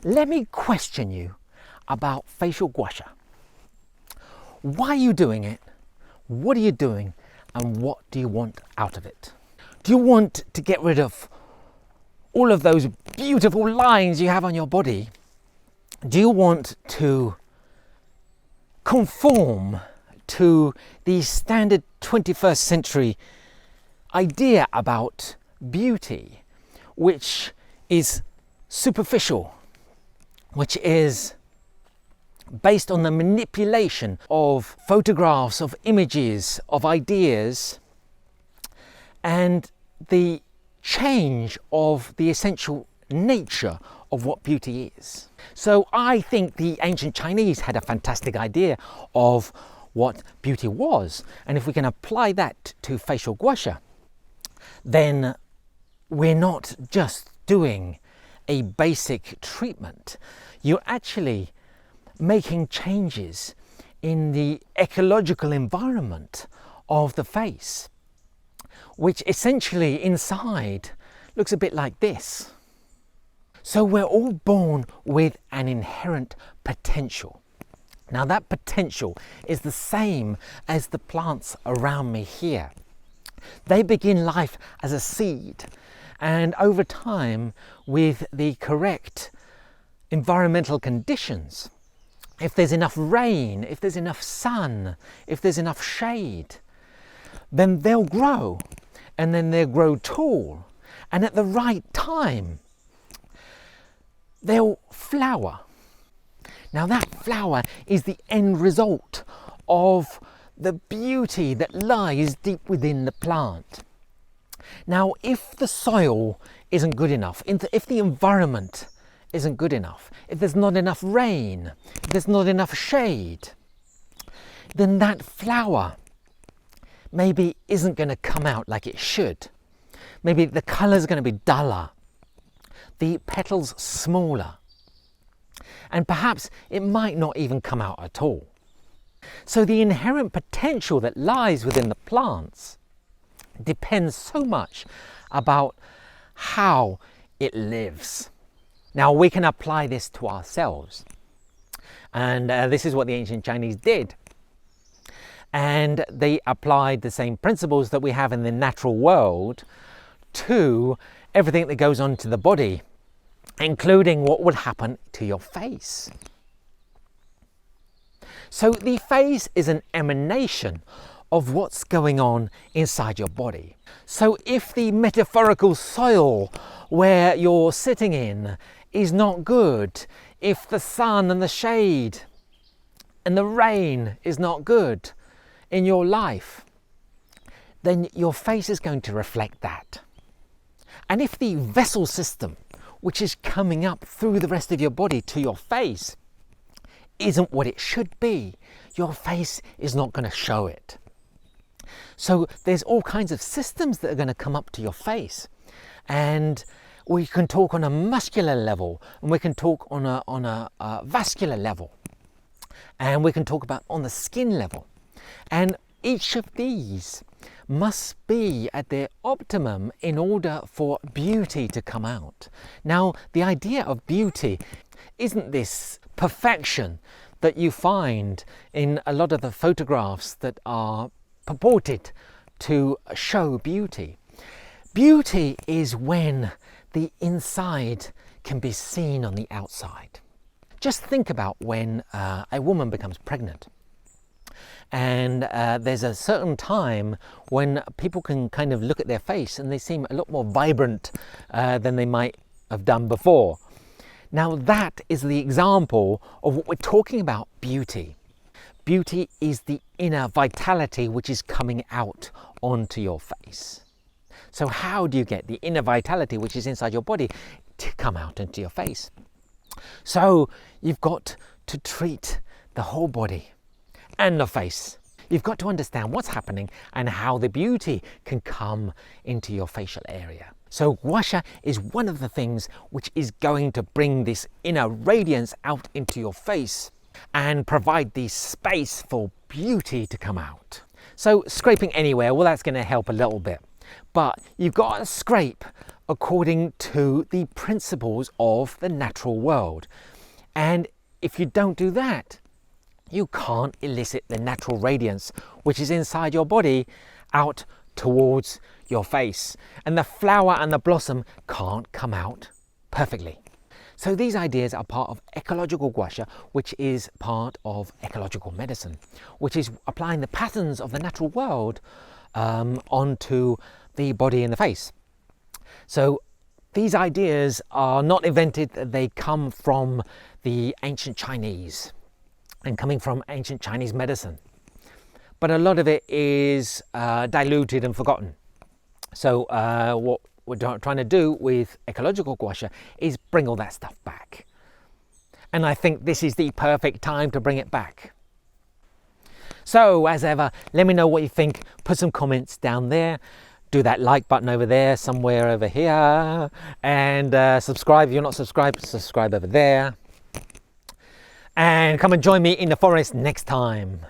let me question you about facial gua. Why are you doing it? What are you doing? And what do you want out of it? Do you want to get rid of all of those beautiful lines you have on your body? Do you want to conform to the standard 21st century idea about beauty, which is superficial, which is based on the manipulation of photographs, of images, of ideas, and the change of the essential nature of what beauty is? So I think the ancient Chinese had a fantastic idea of what beauty was, and if we can apply that to facial gua, then we're not just doing a basic treatment. You're actually making changes in the ecological environment of the face, which essentially inside looks a bit like this. So we're all born with an inherent potential. Now that potential is the same as the plants around me here. They begin life as a seed, and over time, with the correct environmental conditions, if there's enough rain, if there's enough sun, if there's enough shade, then they'll grow, and then they'll grow tall, and at the right time they'll flower. Now that flower is the end result of the beauty that lies deep within the plant. Now if the soil isn't good enough, if the environment isn't good enough, if there's not enough rain, if there's not enough shade, then that flower maybe isn't going to come out like it should. Maybe the colour's going to be duller, the petals smaller, and perhaps it might not even come out at all. So the inherent potential that lies within the plants depends so much about how it lives. Now we can apply this to ourselves, and this is what the ancient Chinese did. And they applied the same principles that we have in the natural world to everything that goes on to the body, including what would happen to your face. So the face is an emanation of what's going on inside your body. So if the metaphorical soil where you're sitting in is not good, if the sun and the shade and the rain is not good in your life, then your face is going to reflect that. And if the vessel system, which is coming up through the rest of your body to your face, isn't what it should be, your face is not going to show it. So there's all kinds of systems that are going to come up to your face, and we can talk on a muscular level, and we can talk on a vascular level, and we can talk about on the skin level, and each of these must be at their optimum in order for beauty to come out. Now, the idea of beauty isn't this perfection that you find in a lot of the photographs that are purported to show beauty. Beauty is when the inside can be seen on the outside. Just think about when a woman becomes pregnant. And there's a certain time when people can kind of look at their face and they seem a lot more vibrant than they might have done before. Now that is the example of what we're talking about beauty. Beauty is the inner vitality which is coming out onto your face. So how do you get the inner vitality which is inside your body to come out into your face? So you've got to treat the whole body and the face. You've got to understand what's happening and how the beauty can come into your facial area. So gua sha is one of the things which is going to bring this inner radiance out into your face and provide the space for beauty to come out. So scraping anywhere, well, that's going to help a little bit. But you've got to scrape according to the principles of the natural world. And if you don't do that, you can't elicit the natural radiance which is inside your body out towards your face. And the flower and the blossom can't come out perfectly. So these ideas are part of ecological gua sha, which is part of ecological medicine, which is applying the patterns of the natural world onto the body and the face. So these ideas are not invented, they come from the ancient Chinese and coming from ancient Chinese medicine. But a lot of it is diluted and forgotten. So what we're trying to do with ecological gua sha is bring all that stuff back. And I think this is the perfect time to bring it back. So as ever, let me know what you think. Put some comments down there. Do that like button over there, somewhere over here. And subscribe if you're not subscribed, subscribe over there. And come and join me in the forest next time.